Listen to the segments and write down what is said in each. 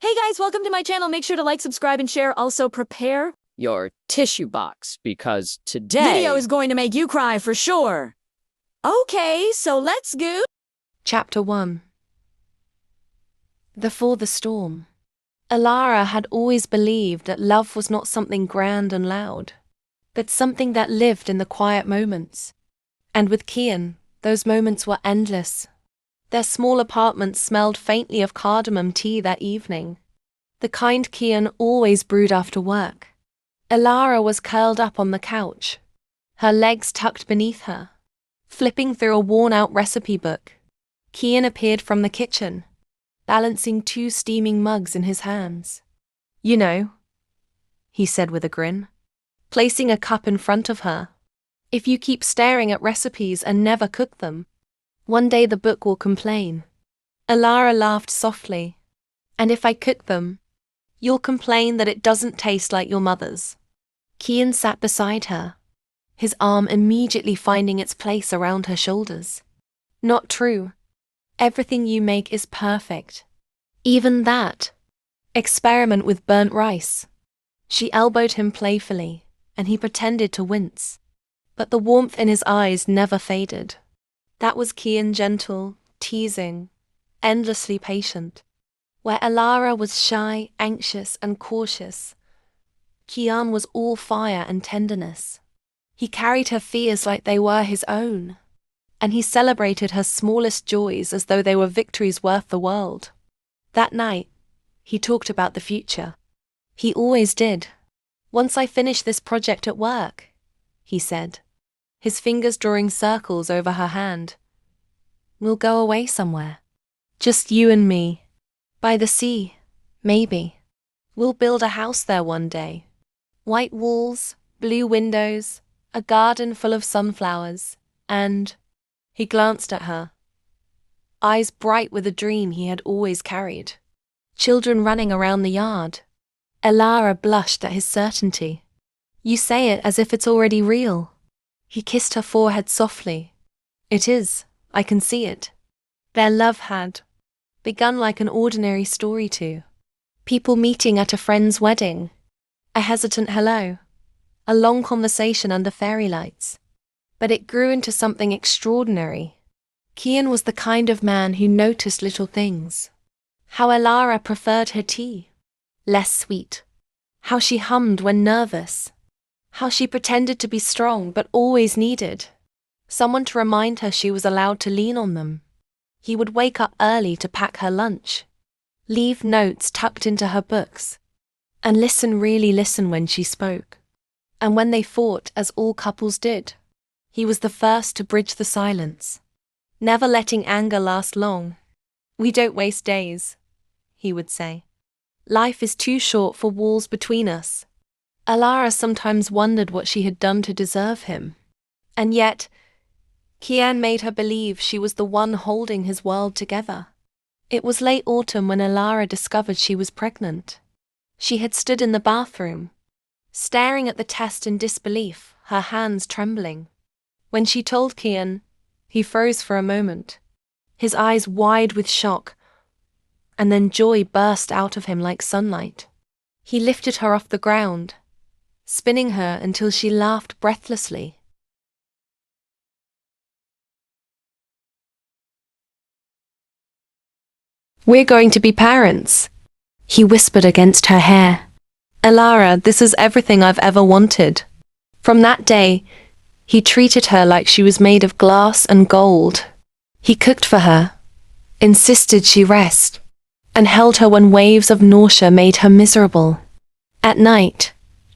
Hey guys, welcome to my channel. Make sure to like, subscribe, and share. Also, prepare your tissue box because today video is going to make you cry for sure. Okay, so let's go. Chapter 1. Before the storm. Alara had always believed that love was not something grand and loud, but something that lived in the quiet moments. And with Kian, those moments were endless. Their small apartment smelled faintly of cardamom tea that evening, the kind Kian always brewed after work. Alara was curled up on the couch, her legs tucked beneath her, flipping through a worn-out recipe book. Kian appeared from the kitchen, balancing 2 steaming mugs in his hands. "You know," he said with a grin, placing a cup in front of her. "If you keep staring at recipes and never cook them, one day the book will complain." Alara laughed softly. "And if I cook them, you'll complain that it doesn't taste like your mother's." Kian sat beside her, his arm immediately finding its place around her shoulders. "Not true. Everything you make is perfect. Even that experiment with burnt rice." She elbowed him playfully, and he pretended to wince. But the warmth in his eyes never faded. That was Kian, gentle, teasing, endlessly patient. Where Alara was shy, anxious, and cautious, Kian was all fire and tenderness. He carried her fears like they were his own, and he celebrated her smallest joys as though they were victories worth the world. That night, he talked about the future. He always did. "Once I finish this project at work," he said, his fingers drawing circles over her hand, "we'll go away somewhere. Just you and me. By the sea, maybe. We'll build a house there one day. White walls, blue windows, a garden full of sunflowers, and..." He glanced at her, eyes bright with a dream he had always carried. "Children running around the yard." Alara blushed at his certainty. "You say it as if it's already real." He kissed her forehead softly. "It is, I can see it." Their love had begun like an ordinary story too. People meeting at a friend's wedding, a hesitant hello, a long conversation under fairy lights. But it grew into something extraordinary. Kian was the kind of man who noticed little things. How Alara preferred her tea, less sweet. How she hummed when nervous. How she pretended to be strong but always needed someone to remind her she was allowed to lean on them. He would wake up early to pack her lunch, leave notes tucked into her books, and really listen when she spoke. And when they fought, as all couples did, he was the first to bridge the silence, never letting anger last long. "We don't waste days," he would say. "Life is too short for walls between us." Alara sometimes wondered what she had done to deserve him. And yet, Kian made her believe she was the one holding his world together. It was late autumn when Alara discovered she was pregnant. She had stood in the bathroom, staring at the test in disbelief, her hands trembling. When she told Kian, he froze for a moment, his eyes wide with shock, and then joy burst out of him like sunlight. He lifted her off the ground, spinning her until she laughed breathlessly. "We're going to be parents," he whispered against her hair. "Alara, this is everything I've ever wanted." From that day, he treated her like she was made of glass and gold. He cooked for her, insisted she rest, and held her when waves of nausea made her miserable. At night,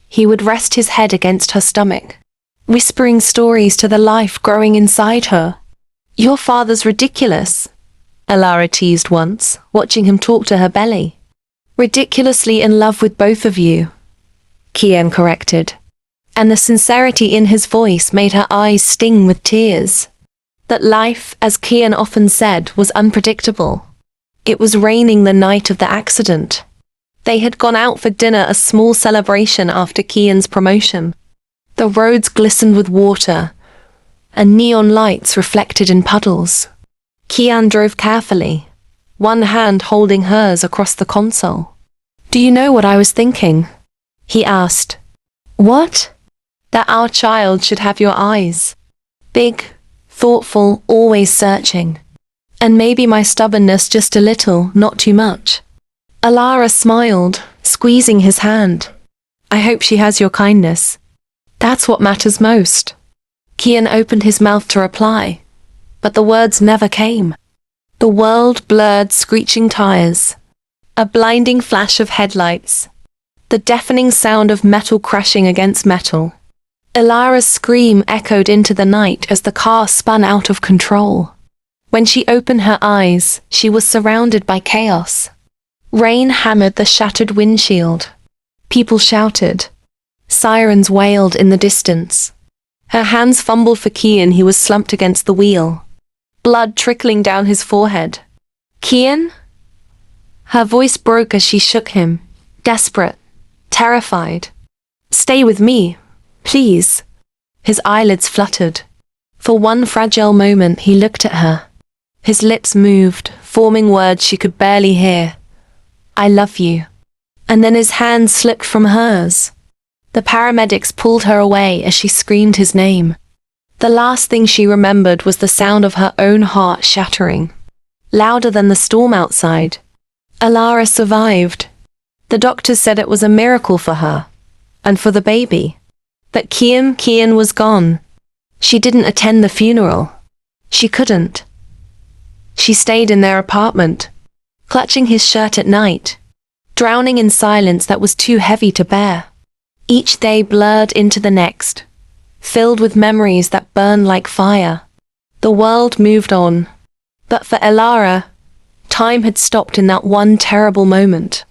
he would rest his head against her stomach, whispering stories to the life growing inside her. "Your father's ridiculous," Alara teased once, watching him talk to her belly. "Ridiculously in love with both of you," Kian corrected, and the sincerity in his voice made her eyes sting with tears. That life, as Kian often said, was unpredictable. It was raining the night of the accident. They had gone out for dinner, a small celebration after Kian's promotion. The roads glistened with water, and neon lights reflected in puddles. Kian drove carefully, one hand holding hers across the console. "Do you know what I was thinking?" he asked. "What?" "That our child should have your eyes. Big, thoughtful, always searching. And maybe my stubbornness just a little, not too much." Alara smiled, squeezing his hand. "I hope she has your kindness. That's what matters most." Kian opened his mouth to reply, but the words never came. The world blurred screeching tires, a blinding flash of headlights, the deafening sound of metal crashing against metal. Alara's scream echoed into the night as the car spun out of control. When she opened her eyes, she was surrounded by chaos. Rain hammered the shattered windshield. People shouted. Sirens wailed in the distance. Her hands fumbled for Kian. He was slumped against the wheel, blood trickling down his forehead. "Kian?" Her voice broke as she shook him, desperate, terrified. "Stay with me, please." His eyelids fluttered. For one fragile moment he looked at her. His lips moved, forming words she could barely hear. "I love you." And then his hand slipped from hers. The paramedics pulled her away as she screamed his name. The last thing she remembered was the sound of her own heart shattering, louder than the storm outside. Alara survived. The doctors said it was a miracle for her, and for the baby. But Kian was gone. She didn't attend the funeral. She couldn't. She stayed in their apartment, clutching his shirt at night, drowning in silence that was too heavy to bear. Each day blurred into the next, filled with memories that burned like fire. The world moved on, but for Alara, time had stopped in that one terrible moment.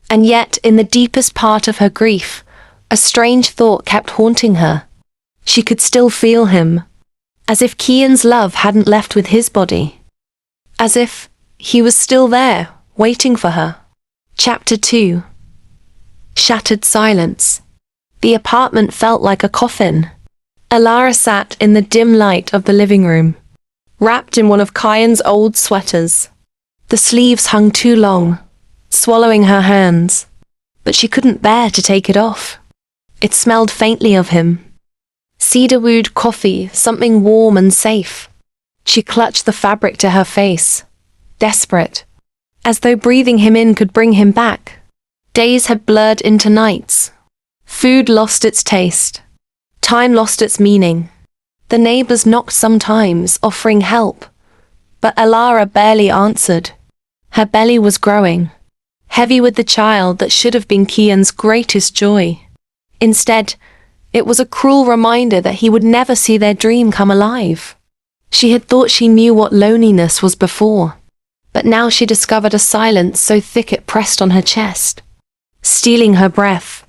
And yet, in the deepest part of her grief, a strange thought kept haunting her. She could still feel him, as if Kian's love hadn't left with his body. As if he was still there, waiting for her. Chapter 2. Shattered silence. The apartment felt like a coffin. Alara sat in the dim light of the living room, wrapped in one of Kian's old sweaters. The sleeves hung too long, swallowing her hands, but she couldn't bear to take it off. It smelled faintly of him. Cedarwood coffee, something warm and safe. She clutched the fabric to her face, desperate, as though breathing him in could bring him back. Days had blurred into nights. Food lost its taste. Time lost its meaning. The neighbors knocked sometimes, offering help, but Alara barely answered. Her belly was growing, heavy with the child that should have been Kian's greatest joy. Instead, it was a cruel reminder that he would never see their dream come alive. She had thought she knew what loneliness was before, but now she discovered a silence so thick it pressed on her chest, stealing her breath.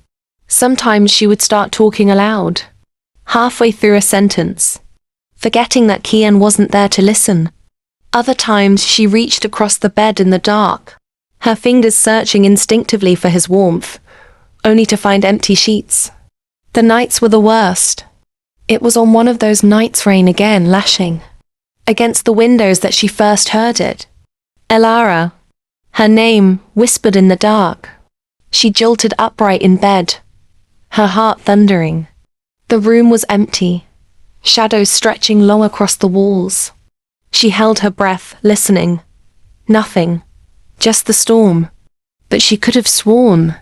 Sometimes she would start talking aloud, halfway through a sentence, forgetting that Kian wasn't there to listen. Other times she reached across the bed in the dark, her fingers searching instinctively for his warmth, only to find empty sheets. The nights were the worst. It was on one of those nights rain again lashing against the windows that she first heard it. Alara, her name whispered in the dark. She jolted upright in bed, her heart thundering. The room was empty, shadows stretching long across the walls. She held her breath, listening. Nothing, just the storm. But she could have sworn.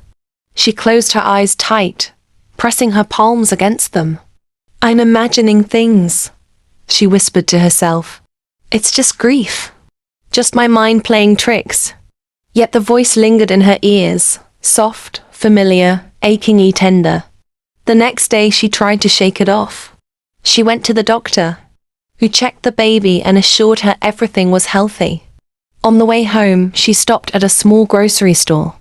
She closed her eyes tight, pressing her palms against them. "I'm imagining things," she whispered to herself. "It's just grief. Just my mind playing tricks." Yet the voice lingered in her ears, soft, familiar, achingly tender. The next day she tried to shake it off. She went to the doctor, who checked the baby and assured her everything was healthy. On the way home, she stopped at a small grocery store.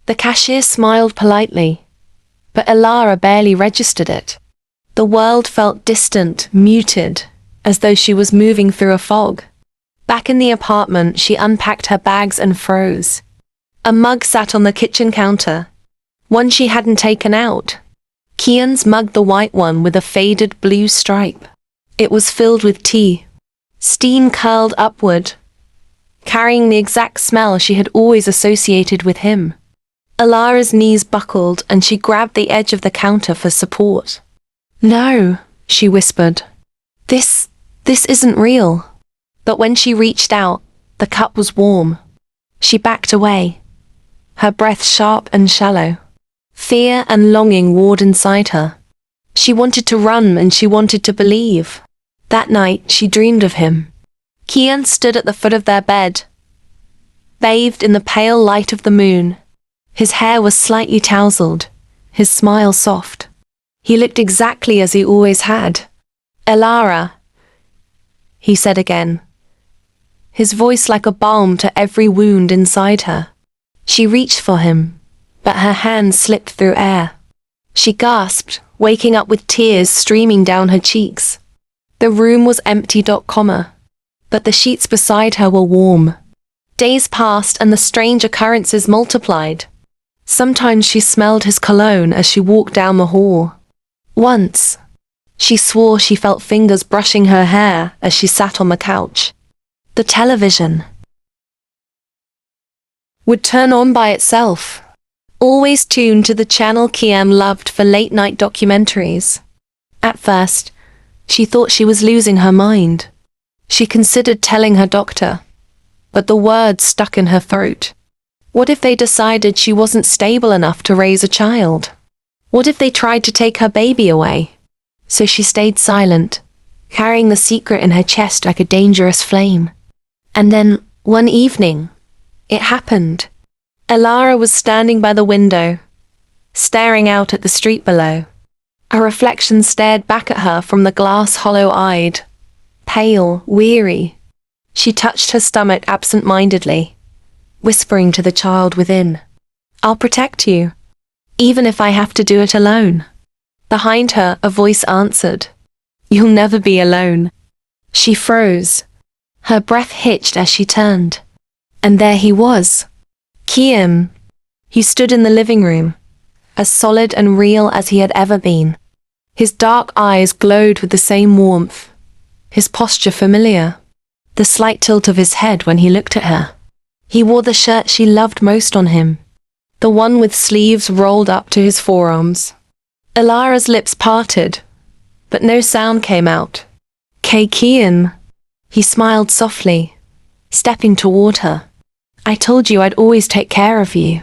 The cashier smiled politely, but Alara barely registered it. The world felt distant, muted, as though she was moving through a fog. Back in the apartment, she unpacked her bags and froze. A mug sat on the kitchen counter, one she hadn't taken out. Kian's mug, the white one with a faded blue stripe. It was filled with tea. Steam curled upward, carrying the exact smell she had always associated with him. Alara's knees buckled and she grabbed the edge of the counter for support. "No," she whispered. This isn't real." But when she reached out, the cup was warm. She backed away, her breath sharp and shallow. Fear and longing warred inside her. She wanted to run and she wanted to believe. That night, she dreamed of him. Kian stood at the foot of their bed, bathed in the pale light of the moon. His hair was slightly tousled, his smile soft. He looked exactly as he always had. "Alara," he said again, his voice like a balm to every wound inside her. She reached for him, but her hand slipped through air. She gasped, waking up with tears streaming down her cheeks. The room was empty, but the sheets beside her were warm. Days passed and the strange occurrences multiplied. Sometimes she smelled his cologne as she walked down the hall. Once, she swore she felt fingers brushing her hair as she sat on the couch. The television would turn on by itself, always tuned to the channel Kiam loved for late-night documentaries. At first, she thought she was losing her mind. She considered telling her doctor, but the words stuck in her throat. What if they decided she wasn't stable enough to raise a child? What if they tried to take her baby away? So she stayed silent, carrying the secret in her chest like a dangerous flame. And then, one evening, it happened. Alara was standing by the window, staring out at the street below. A reflection stared back at her from the glass, hollow-eyed, pale, weary. She touched her stomach absent-mindedly, whispering to the child within, "I'll protect you, even if I have to do it alone." Behind her, a voice answered, "You'll never be alone." She froze. Her breath hitched as she turned. And there he was. Kiam. He stood in the living room, as solid and real as he had ever been. His dark eyes glowed with the same warmth, his posture familiar, the slight tilt of his head when he looked at her. He wore the shirt she loved most on him, the one with sleeves rolled up to his forearms. Alara's lips parted, but no sound came out. Kian. He smiled softly, stepping toward her. "I told you I'd always take care of you."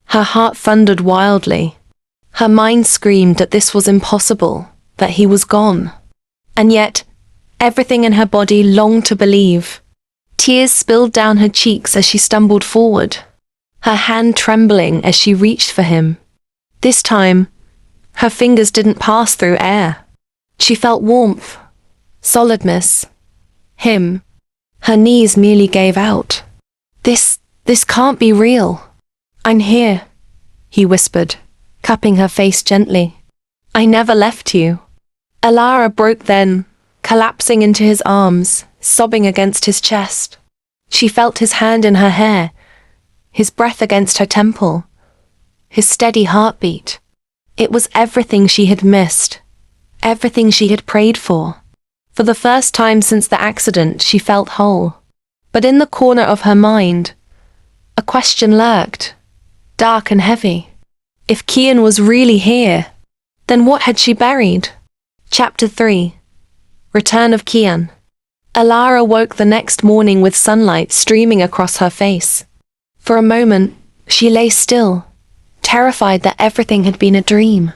Her heart thundered wildly. Her mind screamed that this was impossible, that he was gone. And yet, everything in her body longed to believe. Tears spilled down her cheeks as she stumbled forward, her hand trembling as she reached for him. This time, her fingers didn't pass through air. She felt warmth, solidness. Him. Her knees nearly gave out. This can't be real." "I'm here," he whispered, cupping her face gently. "I never left you." Alara broke then, collapsing into his arms, sobbing against his chest. She felt his hand in her hair, his breath against her temple, his steady heartbeat. It was everything she had missed, everything she had prayed for. For the first time since the accident, she felt whole. But in the corner of her mind, a question lurked, dark and heavy. If Kian was really here, then what had she buried? Chapter 3. Return of Kian. Alara woke the next morning with sunlight streaming across her face. For a moment, she lay still, terrified that everything had been a dream.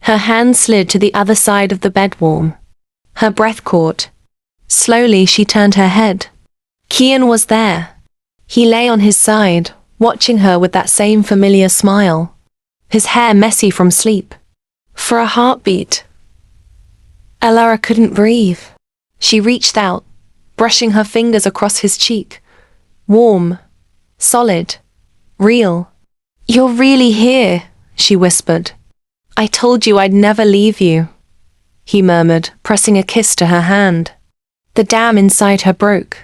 Her hand slid to the other side of the bed warm. Her breath caught. Slowly, she turned her head. Kian was there. He lay on his side, watching her with that same familiar smile, his hair messy from sleep. For a heartbeat, Alara couldn't breathe. She reached out, brushing her fingers across his cheek. Warm, solid, real. "You're really here," she whispered. "I told you I'd never leave you," he murmured, pressing a kiss to her hand. The dam inside her broke.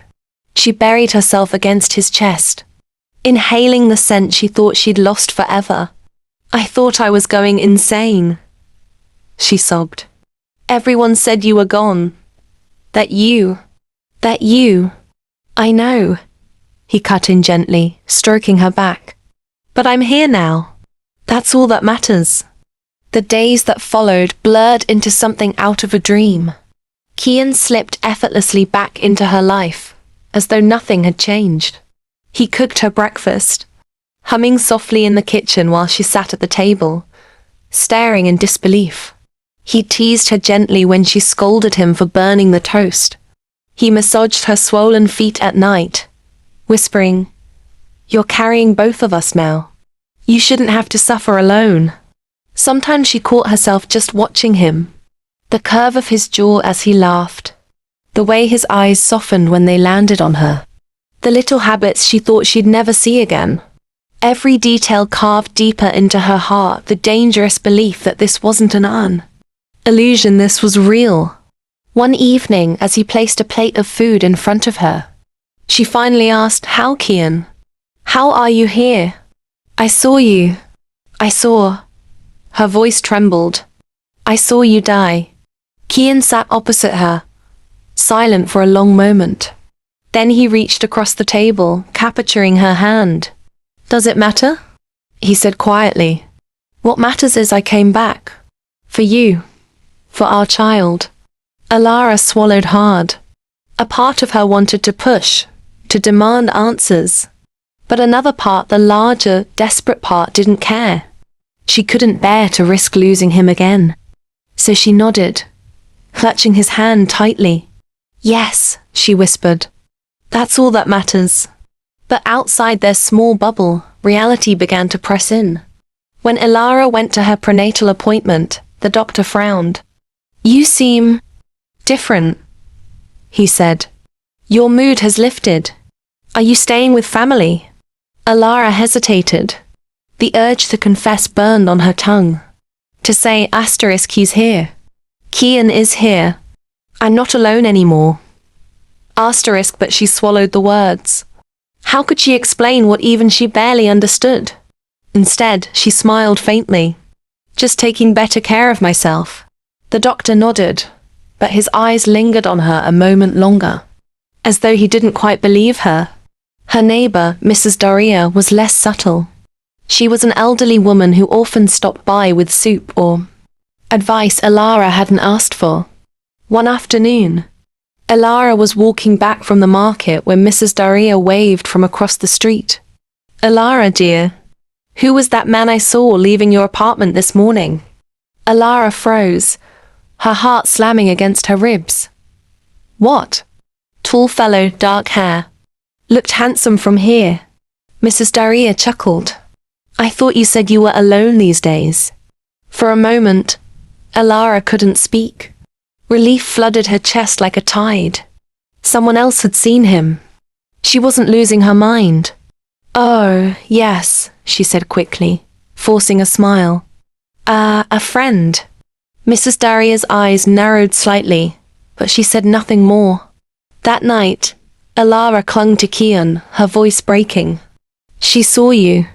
She buried herself against his chest, inhaling the scent she thought she'd lost forever. "I thought I was going insane," she sobbed. "Everyone said you were gone. That you. I know." He cut in gently, stroking her back. But I'm here now. That's all that matters. The days that followed blurred into something out of a dream. Kian slipped effortlessly back into her life, as though nothing had changed. He cooked her breakfast, humming softly in the kitchen while she sat at the table, staring in disbelief. He teased her gently when she scolded him for burning the toast. He massaged her swollen feet at night, whispering, "You're carrying both of us now. You shouldn't have to suffer alone." Sometimes she caught herself just watching him, the curve of his jaw as he laughed, the way his eyes softened when they landed on her, the little habits she thought she'd never see again. Every detail carved deeper into her heart the dangerous belief that this wasn't an illusion, this was real. One evening, as he placed a plate of food in front of her, she finally asked, "How, Kian? How are you here? I saw you. I saw." Her voice trembled. "I saw you die." Kian sat opposite her, silent for a long moment. Then he reached across the table, capturing her hand. "Does it matter?" he said quietly. "What matters is I came back. For you. For our child." Alara swallowed hard. A part of her wanted to push, to demand answers. But another part, the larger, desperate part, didn't care. She couldn't bear to risk losing him again. So she nodded, clutching his hand tightly. "Yes," she whispered. "That's all that matters." But outside their small bubble, reality began to press in. When Alara went to her prenatal appointment, the doctor frowned. "You seem different," he said. "Your mood has lifted. Are you staying with family?" Alara hesitated. The urge to confess burned on her tongue. To say, "He's here. Kian is here. I'm not alone anymore." But she swallowed the words. How could she explain what even she barely understood? Instead, she smiled faintly. "Just taking better care of myself." The doctor nodded, but his eyes lingered on her a moment longer, as though he didn't quite believe her. Her neighbor, Mrs. Daria, was less subtle. She was an elderly woman who often stopped by with soup or advice Alara hadn't asked for. One afternoon, Alara was walking back from the market when Mrs. Daria waved from across the street. "Alara, dear, who was that man I saw leaving your apartment this morning?" Alara froze, her heart slamming against her ribs. "What?" "Tall fellow, dark hair. Looked handsome from here." Mrs. Daria chuckled. "I thought you said you were alone these days." For a moment, Alara couldn't speak. Relief flooded her chest like a tide. Someone else had seen him. She wasn't losing her mind. "Oh, yes," she said quickly, forcing a smile. A friend." Mrs. Daria's eyes narrowed slightly, but she said nothing more. That night, Alara clung to Kian, her voice breaking. "She saw you.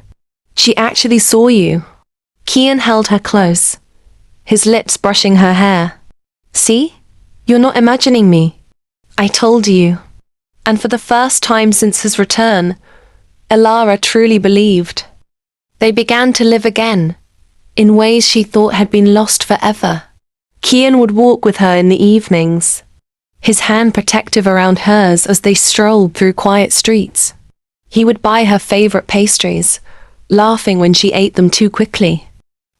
She actually saw you." Kian held her close, his lips brushing her hair. "See? You're not imagining me. I told you." And for the first time since his return, Alara truly believed. They began to live again, in ways she thought had been lost forever. Kian would walk with her in the evenings, his hand protective around hers as they strolled through quiet streets. He would buy her favorite pastries, laughing when she ate them too quickly.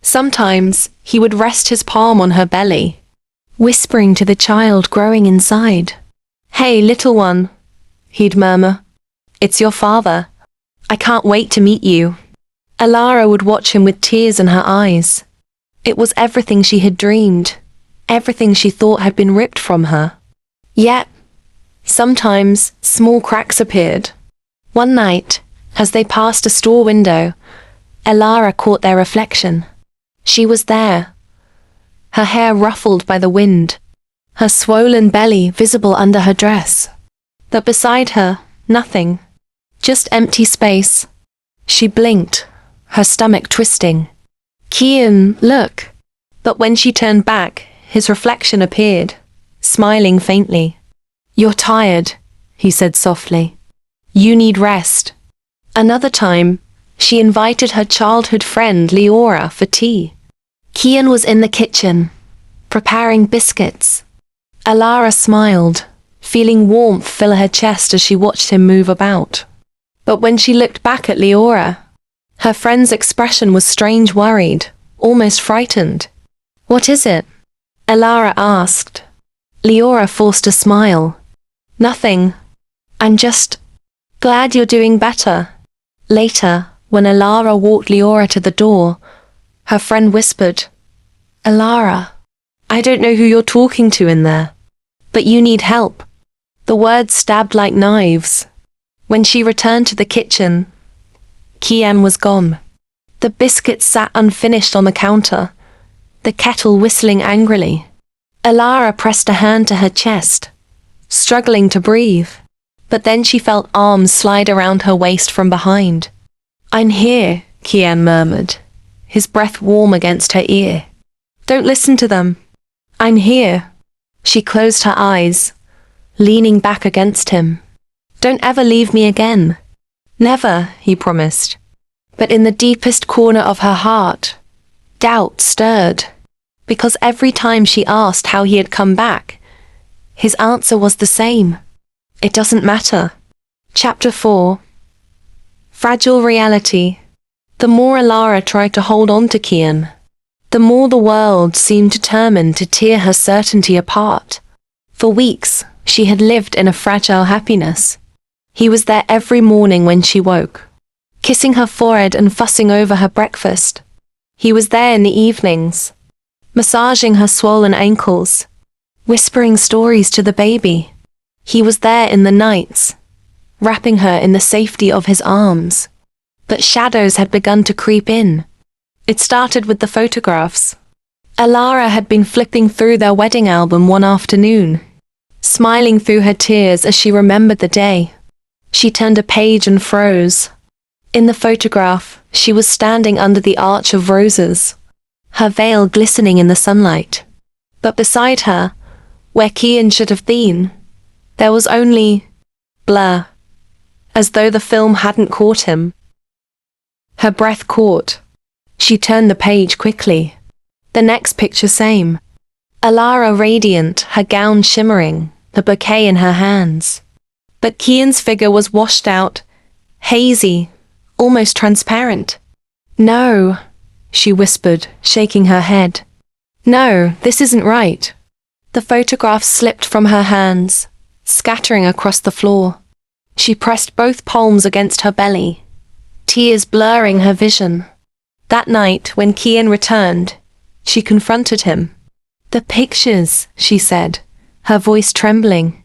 Sometimes, he would rest his palm on her belly, whispering to the child growing inside. "Hey, little one," he'd murmur. "It's your father. I can't wait to meet you." Alara would watch him with tears in her eyes. It was everything she had dreamed, everything she thought had been ripped from her. Yet, sometimes, small cracks appeared. One night, as they passed a store window, Alara caught their reflection. She was there, her hair ruffled by the wind, her swollen belly visible under her dress. But beside her, nothing, just empty space. She blinked, her stomach twisting. "Kian, look." But when she turned back, his reflection appeared, smiling faintly. "You're tired," he said softly. "You need rest." Another time, She invited her childhood friend Leora for tea. Kian was in the kitchen, preparing biscuits. Alara smiled, feeling warmth fill her chest as she watched him move about. But when she looked back at Leora, her friend's expression was strange, worried, almost frightened. "What is it?" Alara asked. Leora forced a smile. "Nothing. I'm just glad you're doing better." Later, when Alara walked Leora to the door, her friend whispered, "Alara, I don't know who you're talking to in there, but you need help." The words stabbed like knives. When she returned to the kitchen, Kian was gone. The biscuits sat unfinished on the counter, the kettle whistling angrily. Alara pressed a hand to her chest, struggling to breathe. But then she felt arms slide around her waist from behind. "I'm here," Kian murmured, his breath warm against her ear. "Don't listen to them. I'm here." She closed her eyes, leaning back against him. "Don't ever leave me again." "Never," he promised. But in the deepest corner of her heart, doubt stirred, because every time she asked how he had come back, his answer was the same. It doesn't matter. Chapter 4. Fragile Reality. The more Alara tried to hold on to Kian, the more the world seemed determined to tear her certainty apart. For weeks, she had lived in a fragile happiness. He was there every morning when she woke, kissing her forehead and fussing over her breakfast. He was there in the evenings, massaging her swollen ankles, whispering stories to the baby. He was there in the nights, wrapping her in the safety of his arms. But shadows had begun to creep in. It started with the photographs. Alara had been flipping through their wedding album one afternoon, smiling through her tears as she remembered the day. She turned a page and froze. In the photograph, she was standing under the arch of roses, her veil glistening in the sunlight. But beside her, where Kian should have been, there was only blur, as though the film hadn't caught him. Her breath caught. She turned the page quickly. The next picture same. Alara radiant, her gown shimmering, the bouquet in her hands. But Kian's figure was washed out, hazy, almost transparent. "No," she whispered, shaking her head. "No, this isn't right." The photograph slipped from her hands, scattering across the floor. She pressed both palms against her belly, tears blurring her vision. That night, when Kian returned, she confronted him. "The pictures," she said, her voice trembling.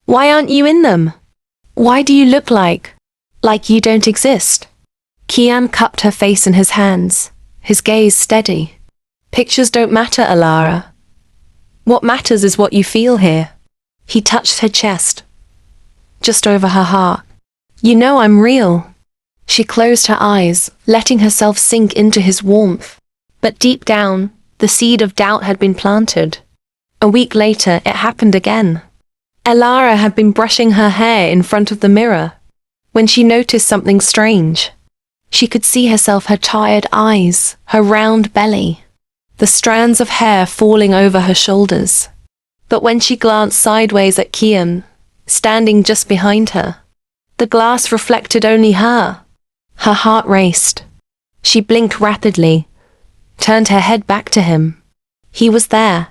"Why aren't you in them? Why do you look like you don't exist?" Kian cupped her face in his hands, his gaze steady. "Pictures don't matter, Alara. What matters is what you feel here." He touched her chest, just over her heart. "You know I'm real." She closed her eyes, letting herself sink into his warmth. But deep down, the seed of doubt had been planted. A week later, it happened again. Alara had been brushing her hair in front of the mirror when she noticed something strange. She could see herself, her tired eyes, her round belly, the strands of hair falling over her shoulders. But when she glanced sideways at Kian, standing just behind her, the glass reflected only her. Her heart raced. She blinked rapidly, turned her head back to him. He was there,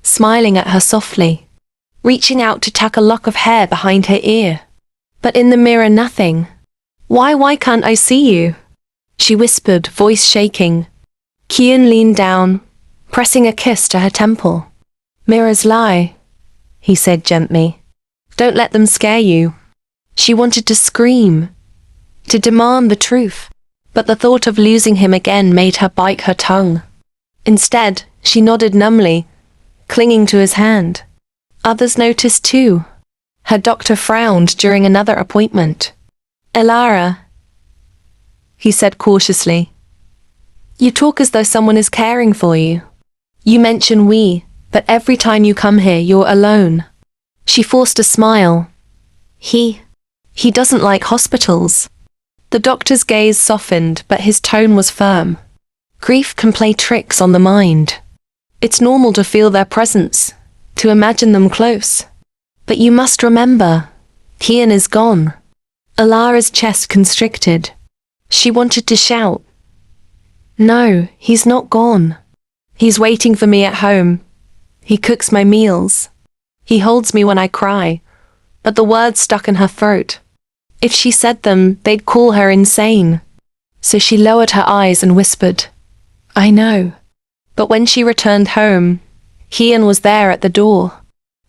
smiling at her softly, reaching out to tuck a lock of hair behind her ear. But in the mirror, nothing. Why can't I see you?" she whispered, voice shaking. Kian leaned down, pressing a kiss to her temple. "Mirrors lie," he said gently. "Don't let them scare you." She wanted to scream, to demand the truth, but the thought of losing him again made her bite her tongue. Instead, she nodded numbly, clinging to his hand. Others noticed too. Her doctor frowned during another appointment. "Alara," he said cautiously, "you talk as though someone is caring for you. You mention we, but every time you come here, you're alone." She forced a smile. He doesn't like hospitals." The doctor's gaze softened, but his tone was firm. Grief can play tricks on the mind. It's normal to feel their presence, to imagine them close. But you must remember, Kian is gone. Alara's chest constricted. She wanted to shout. No, he's not gone. He's waiting for me at home. He cooks my meals. He holds me when I cry. But the words stuck in her throat. If she said them, they'd call her insane. So she lowered her eyes and whispered, I know. But when she returned home, Kian was there at the door,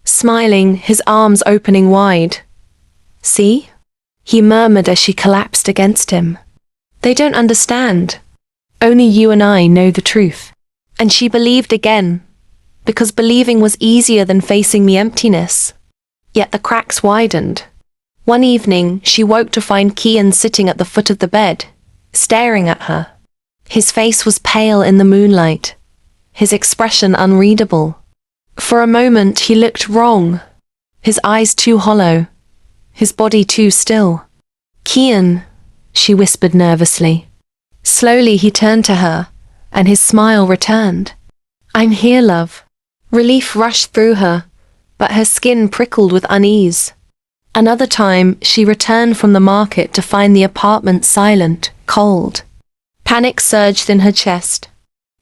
smiling, his arms opening wide. See? He murmured as she collapsed against him. They don't understand. Only you and I know the truth. And she believed again, because believing was easier than facing the emptiness. Yet the cracks widened. One evening, she woke to find Kian sitting at the foot of the bed, staring at her. His face was pale in the moonlight, his expression unreadable. For a moment, he looked wrong, his eyes too hollow, his body too still. Kian, she whispered nervously. Slowly he turned to her, and his smile returned. I'm here, love. Relief rushed through her, but her skin prickled with unease. Another time, she returned from the market to find the apartment silent, cold. Panic surged in her chest.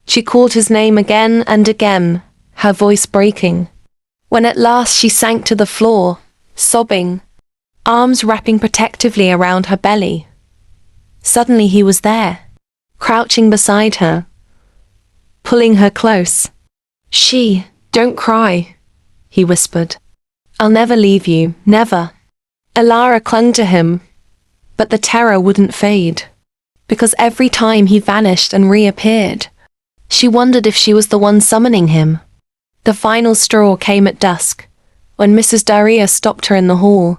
She called his name again and again, her voice breaking. When at last she sank to the floor, sobbing, arms wrapping protectively around her belly. Suddenly he was there, crouching beside her, pulling her close. Don't cry, he whispered. I'll never leave you, never. Alara clung to him, but the terror wouldn't fade, because every time he vanished and reappeared, she wondered if she was the one summoning him. The final straw came at dusk, when Mrs. Daria stopped her in the hall.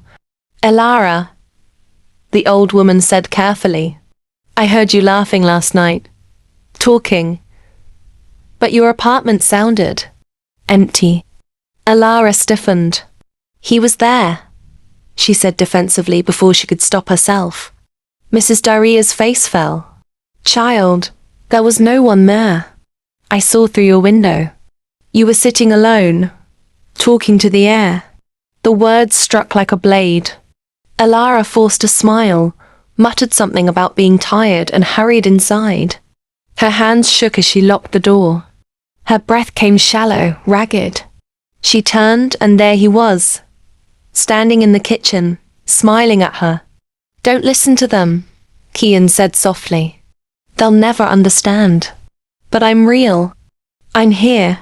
Alara, the old woman said carefully, I heard you laughing last night, talking, but your apartment sounded empty. Alara stiffened. He was there, she said defensively before she could stop herself. Mrs. Daria's face fell. Child, there was no one there. I saw through your window. You were sitting alone, talking to the air. The words struck like a blade. Alara forced a smile, muttered something about being tired and hurried inside. Her hands shook as she locked the door. Her breath came shallow, ragged. She turned and there he was, standing in the kitchen, smiling at her. Don't listen to them, Kian said softly. They'll never understand. But I'm real. I'm here.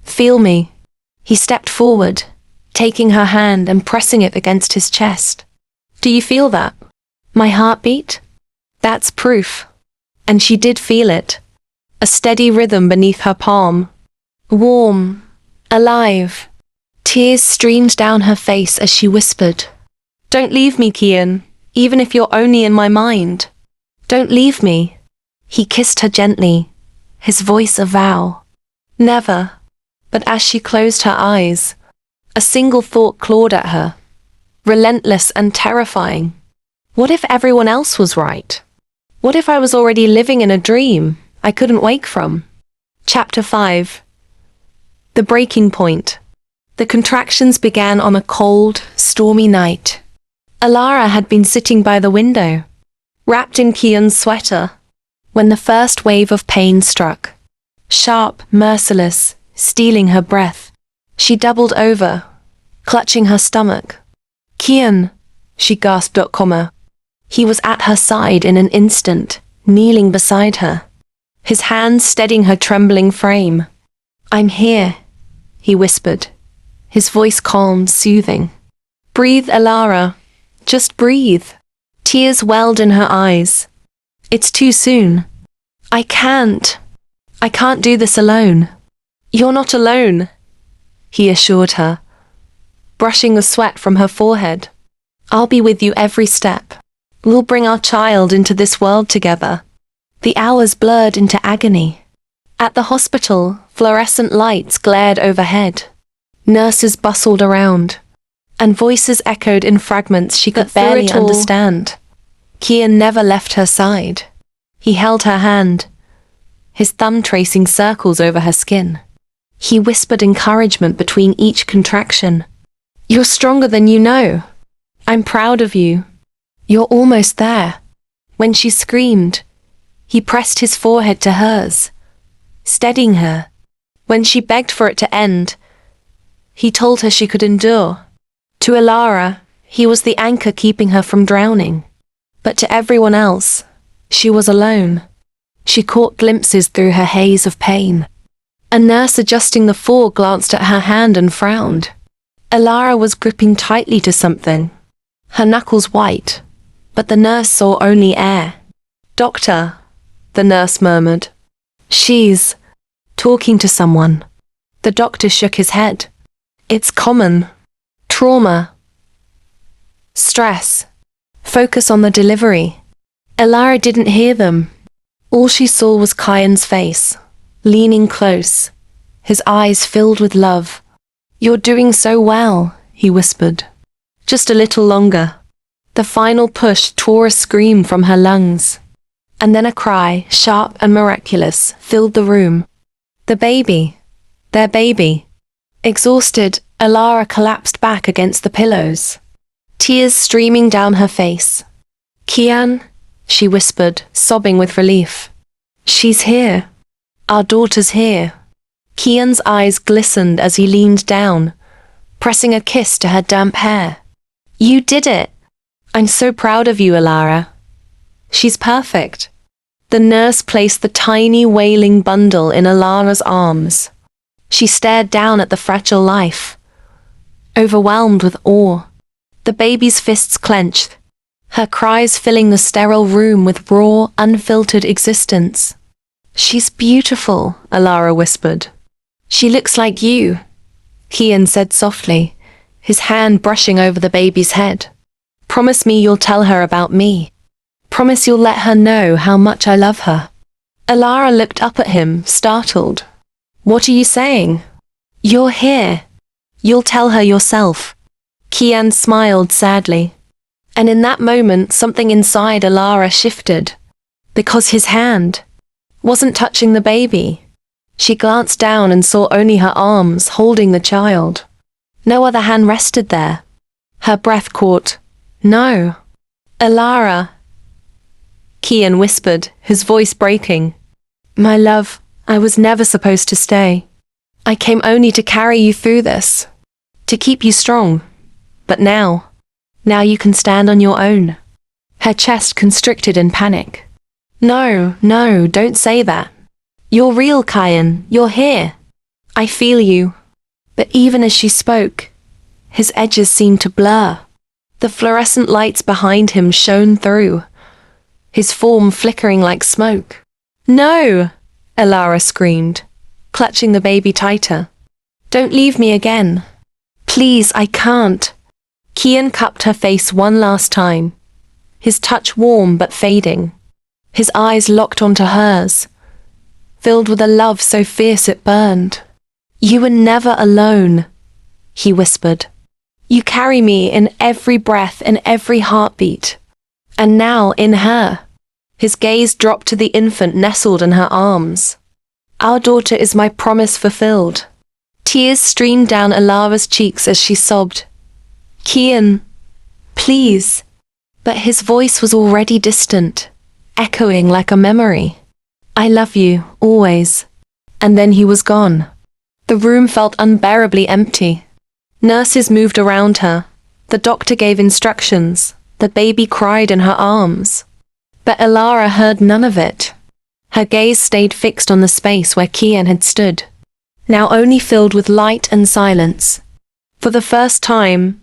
Feel me. He stepped forward, taking her hand and pressing it against his chest. Do you feel that? My heartbeat? That's proof. And she did feel it. A steady rhythm beneath her palm. Warm. Alive. Tears streamed down her face as she whispered, Don't leave me, Kian, even if you're only in my mind. Don't leave me. He kissed her gently, his voice a vow. Never. But as she closed her eyes, a single thought clawed at her, relentless and terrifying. What if everyone else was right? What if I was already living in a dream I couldn't wake from? Chapter 5. The breaking point. The contractions began on a cold, stormy night. Alara had been sitting by the window, wrapped in Kian's sweater, when the first wave of pain struck. Sharp, merciless, stealing her breath. She doubled over, clutching her stomach. Kian, she gasped. He was at her side in an instant, kneeling beside her, his hands steadying her trembling frame. I'm here, he whispered, his voice calm, soothing. Breathe, Alara. Just breathe. Tears welled in her eyes. It's too soon. I can't do this alone. You're not alone, he assured her, brushing the sweat from her forehead. I'll be with you every step. We'll bring our child into this world together. The hours blurred into agony. At the hospital, fluorescent lights glared overhead. Nurses bustled around, and voices echoed in fragments she could barely understand. Kian never left her side. He held her hand, his thumb tracing circles over her skin. He whispered encouragement between each contraction. "You're stronger than you know. I'm proud of you. You're almost there." When she screamed, he pressed his forehead to hers, steadying her. When she begged for it to end, he told her she could endure. To Alara, he was the anchor keeping her from drowning. But to everyone else, she was alone. She caught glimpses through her haze of pain. A nurse adjusting the fall glanced at her hand and frowned. Alara was gripping tightly to something, her knuckles white, but the nurse saw only air. "Doctor," the nurse murmured. "She's talking to someone." The doctor shook his head. "It's common. Trauma. Stress. Focus on the delivery." Alara didn't hear them. All she saw was Kian's face, leaning close, his eyes filled with love. "You're doing so well," he whispered. "Just a little longer." The final push tore a scream from her lungs. And then a cry, sharp and miraculous, filled the room. The baby. Their baby. Exhausted, Alara collapsed back against the pillows, tears streaming down her face. "Kian," she whispered, sobbing with relief. "She's here. Our daughter's here." Kian's eyes glistened as he leaned down, pressing a kiss to her damp hair. "You did it. I'm so proud of you, Alara. She's perfect." The nurse placed the tiny wailing bundle in Alara's arms. She stared down at the fragile life, overwhelmed with awe. The baby's fists clenched, her cries filling the sterile room with raw, unfiltered existence. "She's beautiful," Alara whispered. "She looks like you," Kian said softly, his hand brushing over the baby's head. "Promise me you'll tell her about me. Promise you'll let her know how much I love her." Alara looked up at him, startled. "What are you saying?" "You're here. You'll tell her yourself." Kian smiled sadly. And in that moment, something inside Alara shifted, because his hand wasn't touching the baby. She glanced down and saw only her arms holding the child. No other hand rested there. Her breath caught. "No." "Alara," Kian whispered, his voice breaking. "My love, I was never supposed to stay. I came only to carry you through this, to keep you strong. But now you can stand on your own." Her chest constricted in panic. No, don't say that. "You're real, Kian. You're here. I feel you." But even as she spoke, his edges seemed to blur. The fluorescent lights behind him shone through, his form flickering like smoke. "No!" Alara screamed, clutching the baby tighter. "Don't leave me again. Please, I can't." Kian cupped her face one last time, his touch warm but fading. His eyes locked onto hers, filled with a love so fierce it burned. "You were never alone," he whispered. "You carry me in every breath and every heartbeat. And now in her." His gaze dropped to the infant nestled in her arms. "Our daughter is my promise fulfilled." Tears streamed down Alara's cheeks as she sobbed. "Kian, please." But his voice was already distant, echoing like a memory. "I love you, always." And then he was gone. The room felt unbearably empty. Nurses moved around her. The doctor gave instructions. The baby cried in her arms. But Alara heard none of it. Her gaze stayed fixed on the space where Kian had stood, now only filled with light and silence. For the first time,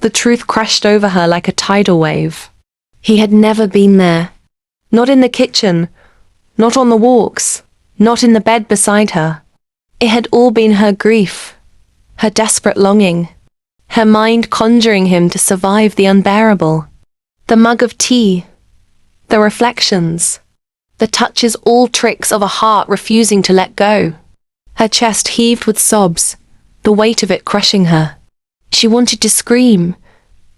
the truth crashed over her like a tidal wave. He had never been there. Not in the kitchen, not on the walks, not in the bed beside her. It had all been her grief, her desperate longing, her mind conjuring him to survive the unbearable. The mug of tea, the reflections, the touches, all tricks of a heart refusing to let go. Her chest heaved with sobs, the weight of it crushing her. She wanted to scream,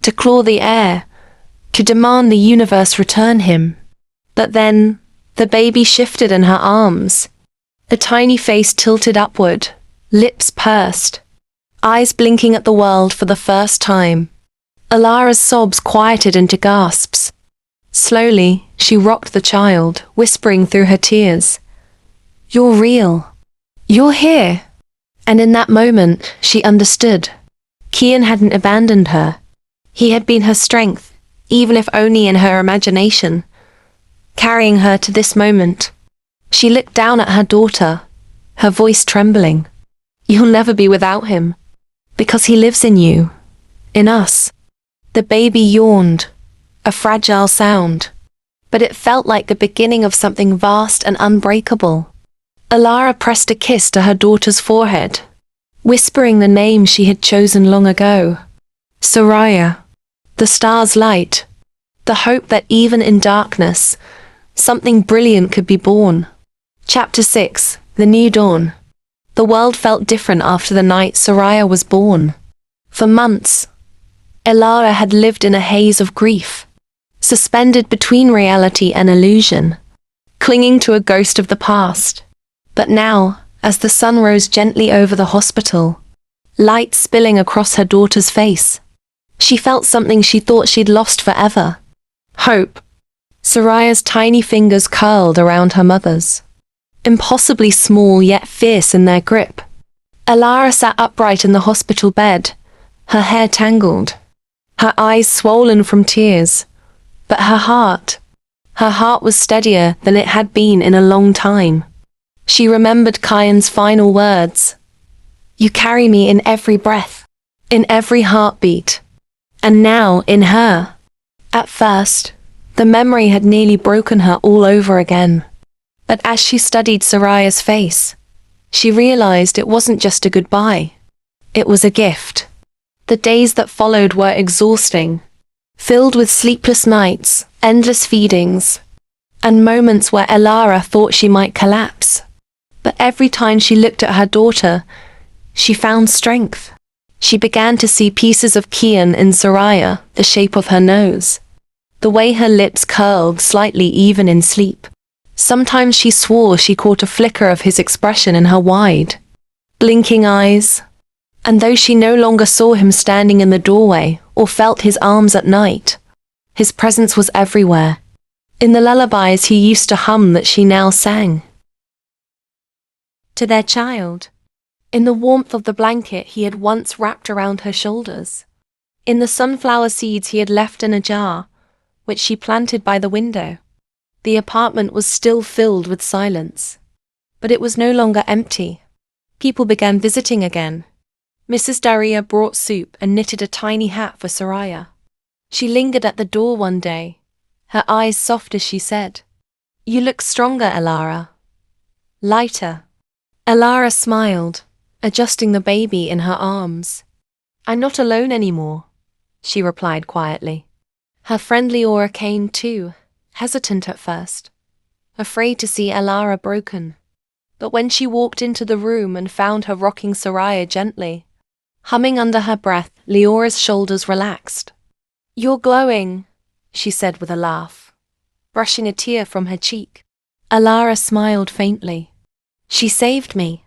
to claw the air, to demand the universe return him. But then, the baby shifted in her arms. A tiny face tilted upward, lips pursed, eyes blinking at the world for the first time. Alara's sobs quieted into gasps. Slowly, she rocked the child, whispering through her tears, "You're real. You're here." And in that moment, she understood. Kian hadn't abandoned her. He had been her strength, even if only in her imagination, carrying her to this moment. She looked down at her daughter, her voice trembling. "You'll never be without him, because he lives in you, in us." The baby yawned, a fragile sound, but it felt like the beginning of something vast and unbreakable. Alara pressed a kiss to her daughter's forehead, whispering the name she had chosen long ago. Soraya, the star's light, the hope that even in darkness, something brilliant could be born. Chapter 6, The New Dawn. The world felt different after the night Soraya was born. For months, Alara had lived in a haze of grief, suspended between reality and illusion, clinging to a ghost of the past. But now, as the sun rose gently over the hospital, light spilling across her daughter's face, she felt something she thought she'd lost forever. Hope. Soraya's tiny fingers curled around her mother's, impossibly small yet fierce in their grip. Alara sat upright in the hospital bed, her hair tangled, her eyes swollen from tears. But her heart was steadier than it had been in a long time. She remembered Kian's final words. "You carry me in every breath, in every heartbeat." And now, in her. At first, the memory had nearly broken her all over again. But as she studied Soraya's face, she realized it wasn't just a goodbye. It was a gift. The days that followed were exhausting, filled with sleepless nights, endless feedings, and moments where Alara thought she might collapse. But every time she looked at her daughter, she found strength. She began to see pieces of Kian in Soraya, the shape of her nose, the way her lips curled slightly even in sleep. Sometimes she swore she caught a flicker of his expression in her wide, blinking eyes. And though she no longer saw him standing in the doorway or felt his arms at night, his presence was everywhere, in the lullabies he used to hum that she now sang to their child, in the warmth of the blanket he had once wrapped around her shoulders, in the sunflower seeds he had left in a jar, which she planted by the window. The apartment was still filled with silence, but it was no longer empty. People began visiting again. Mrs. Daria brought soup and knitted a tiny hat for Soraya. She lingered at the door one day, her eyes soft as she said, "You look stronger, Alara. Lighter." Alara smiled, adjusting the baby in her arms. "I'm not alone anymore," she replied quietly. Her friend Leora came too, hesitant at first, afraid to see Alara broken. But when she walked into the room and found her rocking Soraya gently, humming under her breath, Leora's shoulders relaxed. "You're glowing," she said with a laugh, brushing a tear from her cheek. Alara smiled faintly. "She saved me."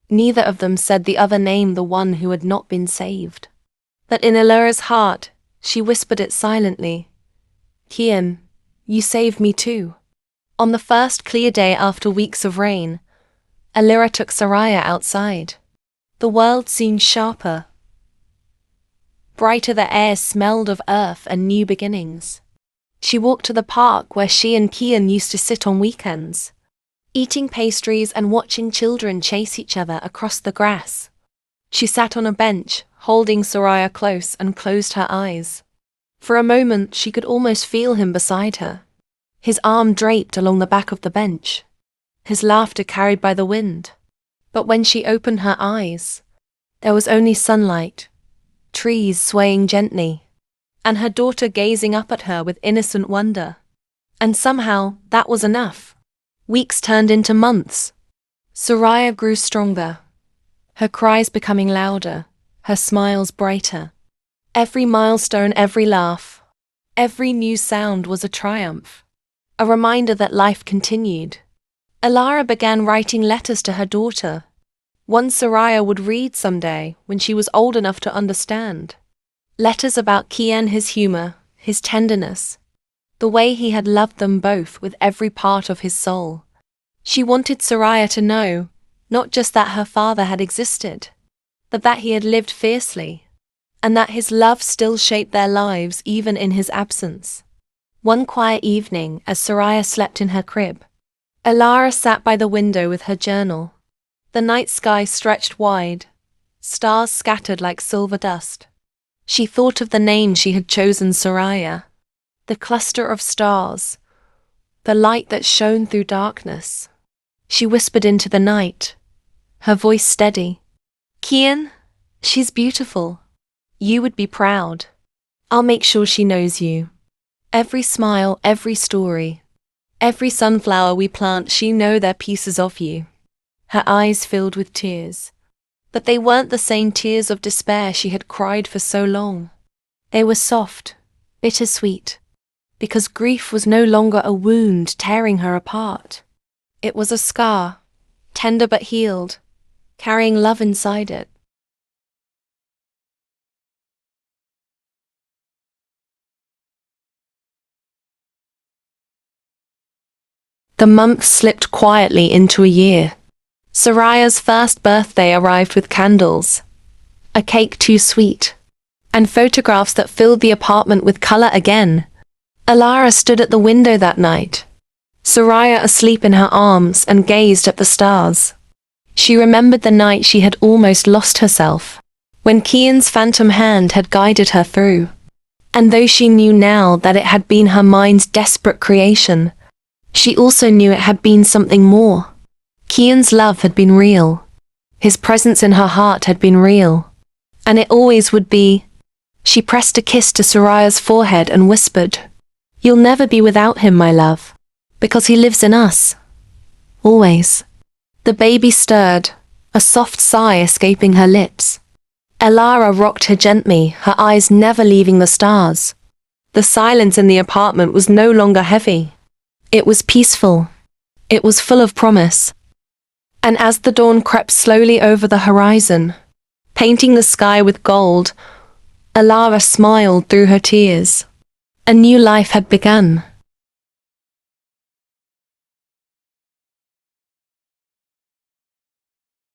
Neither of them said the other named the one who had not been saved. But in Alara's heart, she whispered it silently. "Kian, you saved me too." On the first clear day after weeks of rain, Alara took Soraya outside. The world seemed sharper. Brighter the air smelled of earth and new beginnings. She walked to the park where she and Kian used to sit on weekends, eating pastries and watching children chase each other across the grass. She sat on a bench, holding Soraya close, and closed her eyes. For a moment she could almost feel him beside her, his arm draped along the back of the bench, his laughter carried by the wind. But when she opened her eyes, there was only sunlight, trees swaying gently, and her daughter gazing up at her with innocent wonder. And somehow that was enough. Weeks turned into months. Soraya grew stronger, her cries becoming louder, her smiles brighter. Every milestone, every laugh, Every new sound was a triumph, a reminder that life continued. Alara began writing letters to her daughter, one Soraya would read someday when she was old enough to understand. Letters about Kian, his humor, his tenderness, the way he had loved them both with every part of his soul. She wanted Soraya to know, not just that her father had existed, but that he had lived fiercely, and that his love still shaped their lives even in his absence. One quiet evening, as Soraya slept in her crib, Alara sat by the window with her journal. The night sky stretched wide, stars scattered like silver dust. She thought of the name she had chosen, Soraya, the cluster of stars, the light that shone through darkness. She whispered into the night, her voice steady. Kian, she's beautiful. You would be proud. I'll make sure she knows you. Every smile, every story, every sunflower we plant, she know they're pieces of you. Her eyes filled with tears. But they weren't the same tears of despair she had cried for so long. They were soft, bittersweet, because grief was no longer a wound tearing her apart. It was a scar, tender but healed, carrying love inside it. The months slipped quietly into a year. Soraya's first birthday arrived with candles, a cake too sweet, and photographs that filled the apartment with color again. Alara stood at the window that night, Soraya asleep in her arms, and gazed at the stars. She remembered the night she had almost lost herself, when Kian's phantom hand had guided her through. And though she knew now that it had been her mind's desperate creation, she also knew it had been something more. Kian's love had been real. His presence in her heart had been real. And it always would be. She pressed a kiss to Soraya's forehead and whispered, "You'll never be without him, my love, because he lives in us. Always." The baby stirred, a soft sigh escaping her lips. Alara rocked her gently, her eyes never leaving the stars. The silence in the apartment was no longer heavy. It was peaceful. It was full of promise. And as the dawn crept slowly over the horizon, painting the sky with gold, Alara smiled through her tears. A new life had begun.